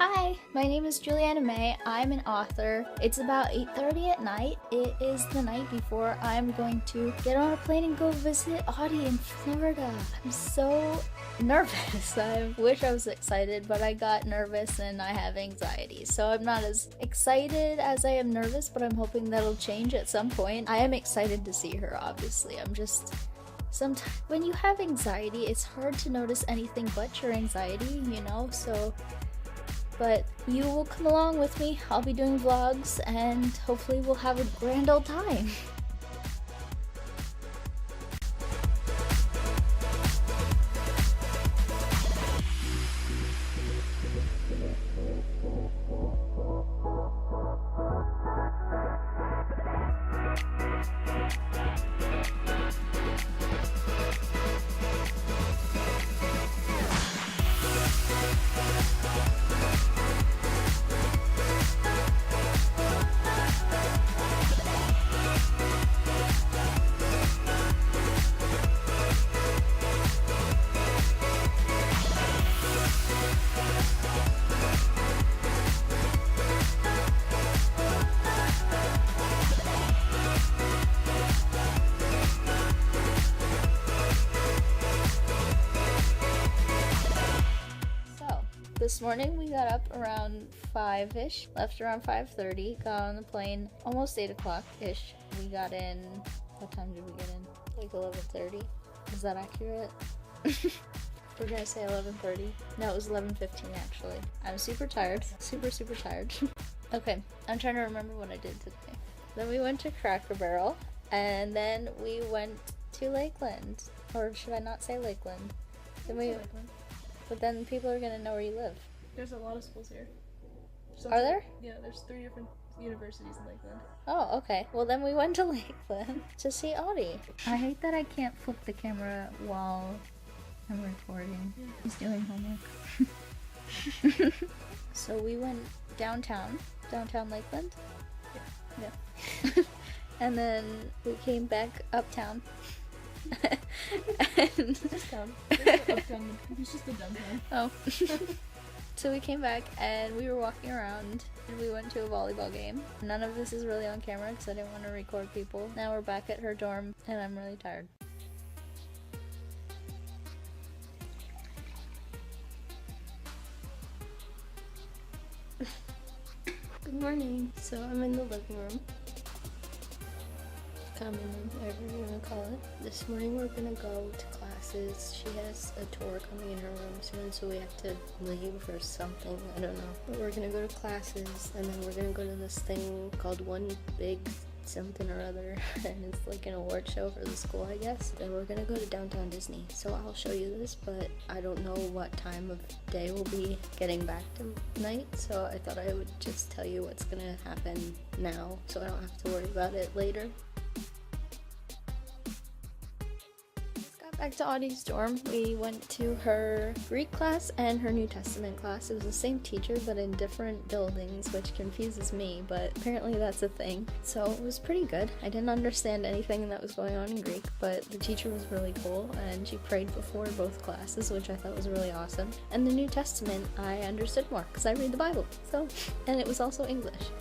Hi, my name is Juliana May. I'm an author. It's about 8:30 at night. It is the night before I'm going to get on a plane and go visit Audie in Florida. I'm so nervous. I wish I was excited, but I got nervous and I have anxiety. So I'm not as excited as I am nervous, but I'm hoping that'll change at some point. I am excited to see her, obviously. Sometimes when you have anxiety, it's hard to notice anything but your anxiety, but you will come along with me. I'll be doing vlogs and hopefully we'll have a grand old time. This morning we got up around 5-ish, left around 5:30, got on the plane almost 8 o'clock-ish. We got in, what time did we get in? Like 11:30? Is that accurate? We're gonna say 11:30. No, it was 11:15 actually. I'm super tired. Super tired. Okay, I'm trying to remember what I did today. Then we went to Cracker Barrel, and then we went to Lakeland. Or should I not say Lakeland? But then people are gonna know where you live. There's a lot of schools here. Are there? Yeah, there's 3 different universities in Lakeland. Oh, okay. Well, then we went to Lakeland to see Audie. I hate that I can't flip the camera while I'm recording. Yeah. He's doing homework. So we went downtown Lakeland. Yeah. And then we came back uptown. And Just down. Uptown. It's just the downtown. Oh. So we came back and we were walking around and we went to a volleyball game. None of this is really on camera because I didn't want to record people. Now we're back at her dorm and I'm really tired. Good morning. So I'm in the living room. Common room, whatever you want to call it. This morning we're gonna go to classes. She has a tour coming in her room soon, so we have to leave or something. I don't know. But we're gonna go to classes, and then we're gonna go to this thing called One Big Something or Other, and it's like an award show for the school, I guess. Then we're gonna go to downtown Disney. So I'll show you this, but I don't know what time of day we'll be getting back tonight, so I thought I would just tell you what's gonna happen now, so I don't have to worry about it later. Back to Audie's dorm. We went to her Greek class and her New Testament class. It was the same teacher but in different buildings, which confuses me, but apparently that's a thing. So it was pretty good. I didn't understand anything that was going on in Greek, but the teacher was really cool and she prayed before both classes, which I thought was really awesome. And the New Testament I understood more because I read the Bible. And it was also English.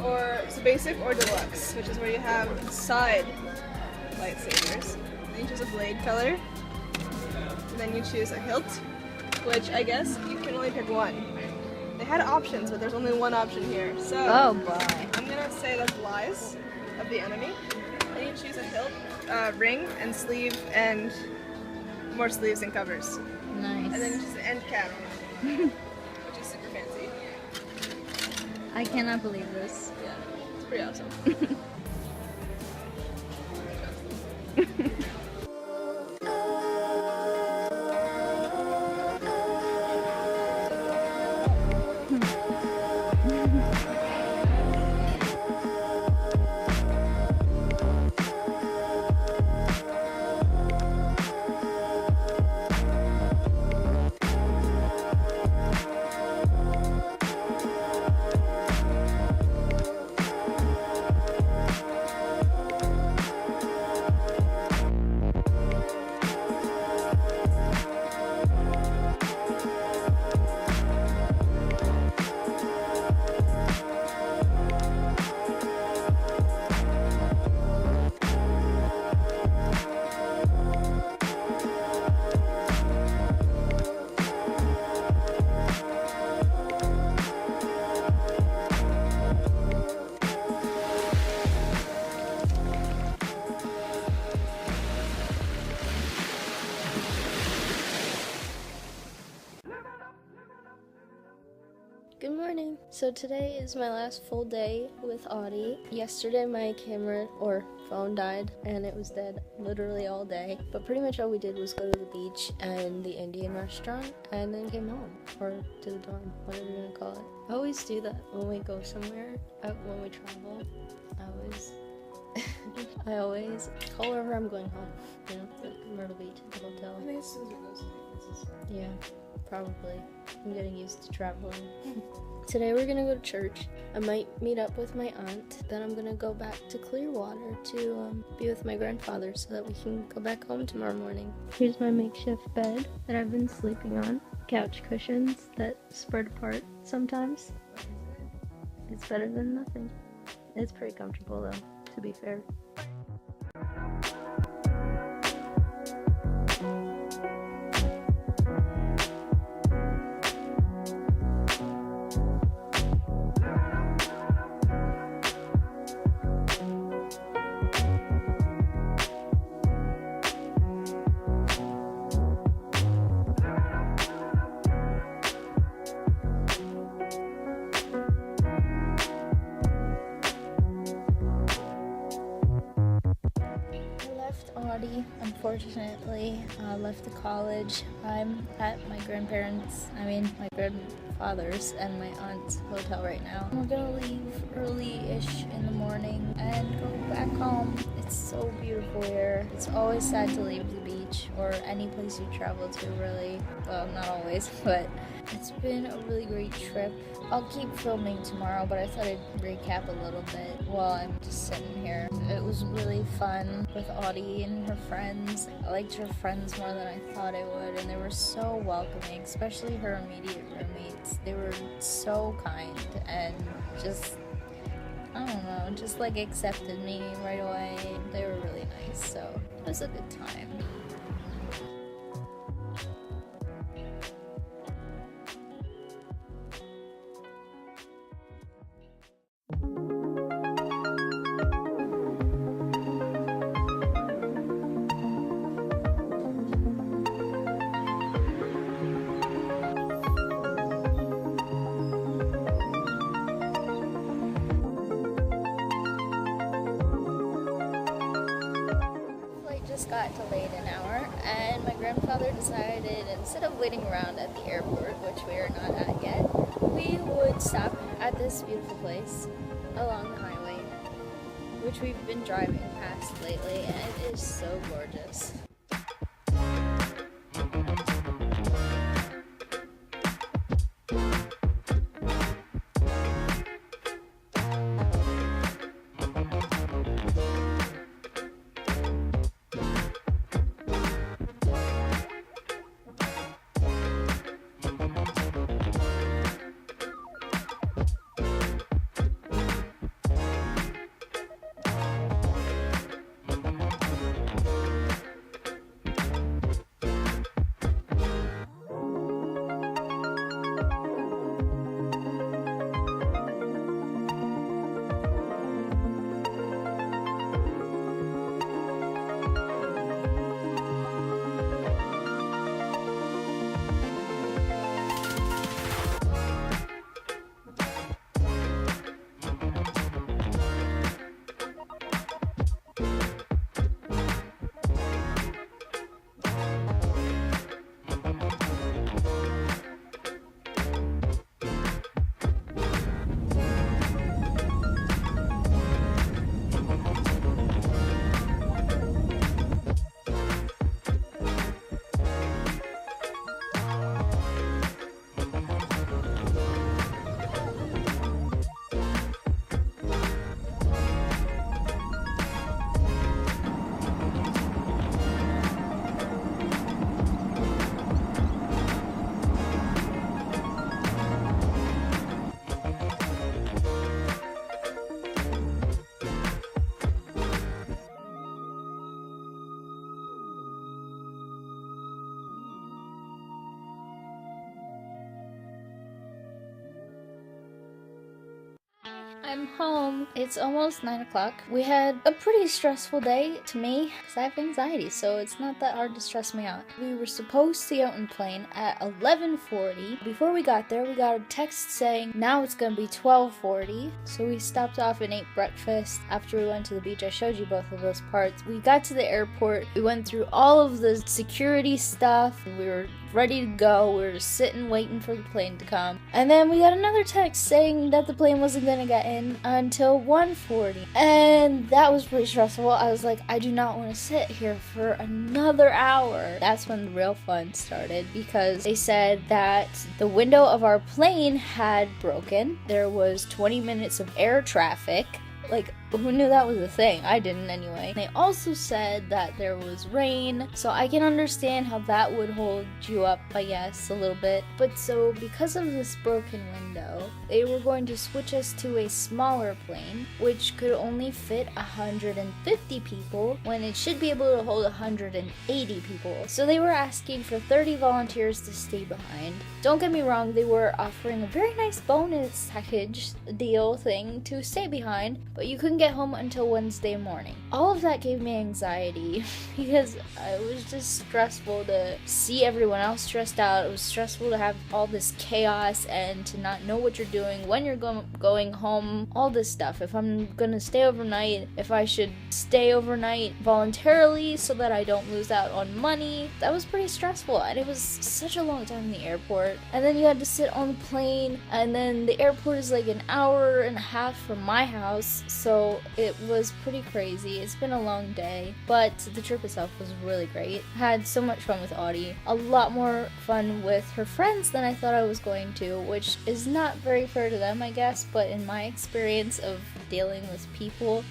Or basic or deluxe, which is where you have side lightsabers. Then you choose a blade color. And then you choose a hilt, which I guess you can only pick one. They had options, but there's only one option here. So Oh boy. I'm gonna say the lies of the enemy. Then you choose a hilt, ring, and sleeve, and more sleeves and covers. Nice. And then you choose an end cap, which is super fancy. I cannot believe this. Yeah, it's pretty awesome. Good morning. So today is my last full day with Audie. Yesterday my camera or phone died and it was dead literally all day. But pretty much all we did was go to the beach and the Indian restaurant and then came home or to the dorm, whatever you want to call it. I always do that when we go somewhere, when we travel. I always call wherever I'm going home, you know, like Myrtle Beach, the hotel. I think it's those places. Yeah, probably. I'm getting used to traveling. Today we're gonna go to church. I might meet up with my aunt. Then I'm gonna go back to Clearwater to be with my grandfather so that we can go back home tomorrow morning. Here's my makeshift bed that I've been sleeping on. Couch cushions that spread apart sometimes. It's better than nothing. It's pretty comfortable though, to be fair. Unfortunately, left the college. I'm at my grandfather's and my aunt's hotel right now. We're gonna leave early-ish in the morning and go back home. It's so beautiful here. It's always sad to leave the beach or any place you travel to, really. Well, not always, but it's been a really great trip. I'll keep filming tomorrow, but I thought I'd recap a little bit while I'm just sitting here. It was really fun with Audie and her friends. I liked her friends more than I thought I would, and they were so welcoming, especially her immediate roommates. They were so kind and just, I don't know, just like accepted me right away. They were really nice, so it was a good time. Got delayed an hour, and my grandfather decided instead of waiting around at the airport, which we are not at yet, we would stop at this beautiful place along the highway, which we've been driving past lately, and it is so gorgeous. I'm home. It's almost 9 o'clock. We had a pretty stressful day to me because I have anxiety, so it's not that hard to stress me out. We were supposed to get on the plane at 11:40. Before we got there, we got a text saying now it's gonna be 12:40. So we stopped off and ate breakfast after we went to the beach. I showed you both of those parts. We got to the airport. We went through all of the security stuff. We were ready to go. We were just sitting waiting for the plane to come. And then we got another text saying that the plane wasn't gonna get in until 1:40. And that was pretty stressful. I was like, I do not want to sit here for another hour. That's when the real fun started because they said that the window of our plane had broken. There was 20 minutes of air traffic. Like, who knew that was a thing? I didn't anyway. They also said that there was rain, so I can understand how that would hold you up, I guess, a little bit. But so, because of this broken window, they were going to switch us to a smaller plane, which could only fit 150 people, when it should be able to hold 180 people. So they were asking for 30 volunteers to stay behind. Don't get me wrong, they were offering a very nice bonus package deal thing to stay behind, but you couldn't get home until Wednesday morning. All of that gave me anxiety because it was just stressful to see everyone else stressed out. It was stressful to have all this chaos and to not know what you're doing, when you're going home, all this stuff. If I'm gonna stay overnight, if I should stay overnight voluntarily so that I don't lose out on money. That was pretty stressful, and it was such a long time in the airport. And then you had to sit on the plane, and then the airport is like an hour and a half from my house, so it was pretty crazy. It's been a long day, but the trip itself was really great. Had so much fun with Audie. A lot more fun with her friends than I thought I was going to, which is not very fair to them, I guess, but in my experience of dealing with people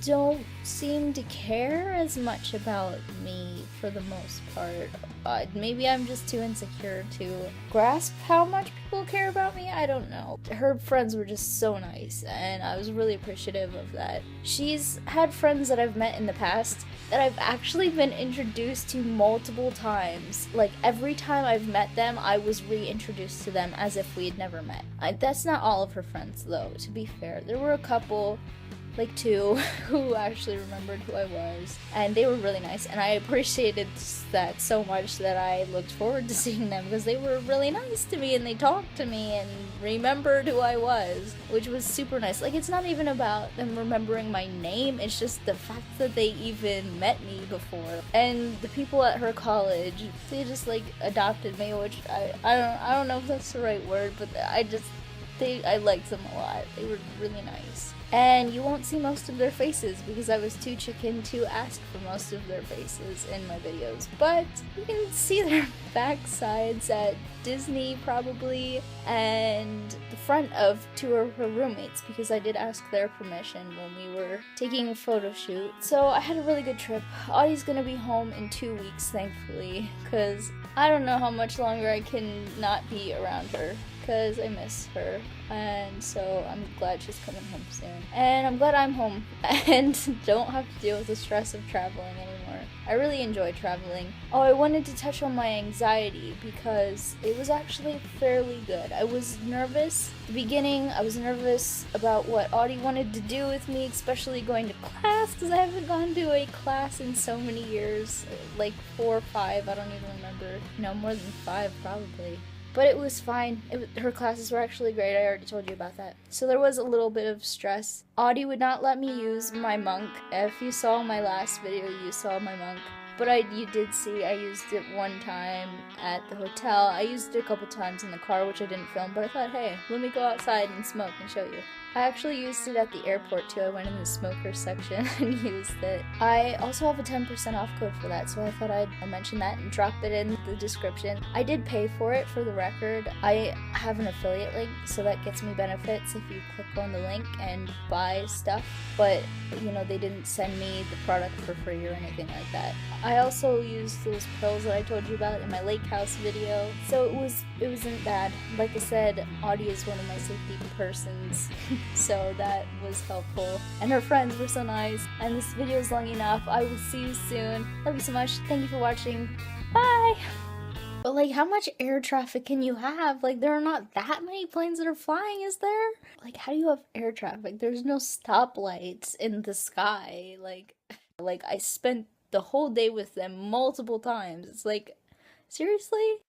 don't seem to care as much about me for the most part. Maybe I'm just too insecure to grasp how much people care about me. I don't know. Her friends were just so nice, and I was really appreciative of that. She's had friends that I've met in the past that I've actually been introduced to multiple times. Like, every time I've met them, I was reintroduced to them as if we had never met. That's not all of her friends, though, to be fair. There were a couple, like 2, who actually remembered who I was, and they were really nice, and I appreciated that so much that I looked forward to seeing them because they were really nice to me and they talked to me and remembered who I was, which was super nice. Like, it's not even about them remembering my name, it's just the fact that they even met me before. And the people at her college, they just like adopted me, which I don't know if that's the right word, but I liked them a lot. They were really nice. And you won't see most of their faces because I was too chicken to ask for most of their faces in my videos. But you can see their backsides at Disney probably, and the front of 2 of her roommates because I did ask their permission when we were taking a photo shoot. So I had a really good trip. Audie's gonna be home in 2 weeks, thankfully, because I don't know how much longer I can not be around her, because I miss her, and so I'm glad she's coming home soon. And I'm glad I'm home and don't have to deal with the stress of traveling anymore. I really enjoy traveling. Oh, I wanted to touch on my anxiety because it was actually fairly good. I was nervous. At the beginning, I was nervous about what Audie wanted to do with me, especially going to class, because I haven't gone to a class in so many years, like 4 or 5, I don't even remember. No, more than 5 probably. But it was fine. Her classes were actually great. I already told you about that. So there was a little bit of stress. Audie would not let me use my monk. If you saw my last video, you saw my monk. But you did see I used it one time at the hotel. I used it a couple times in the car, which I didn't film, but I thought, hey, let me go outside and smoke and show you. I actually used it at the airport too. I went in the smoker section and used it. I also have a 10% off code for that, so I thought I'd mention that and drop it in the description. I did pay for it, for the record. I have an affiliate link, so that gets me benefits if you click on the link and buy stuff, but they didn't send me the product for free or anything like that. I also used those pills that I told you about in my lake house video, so it wasn't bad. Like I said, Audie is one of my safety persons. So that was helpful. And her friends were so nice. And this video is long enough. I will see you soon. Love you so much. Thank you for watching. Bye! But like, how much air traffic can you have? Like, there are not that many planes that are flying, is there? Like, how do you have air traffic? There's no stoplights in the sky. Like I spent the whole day with them multiple times. It's like, seriously?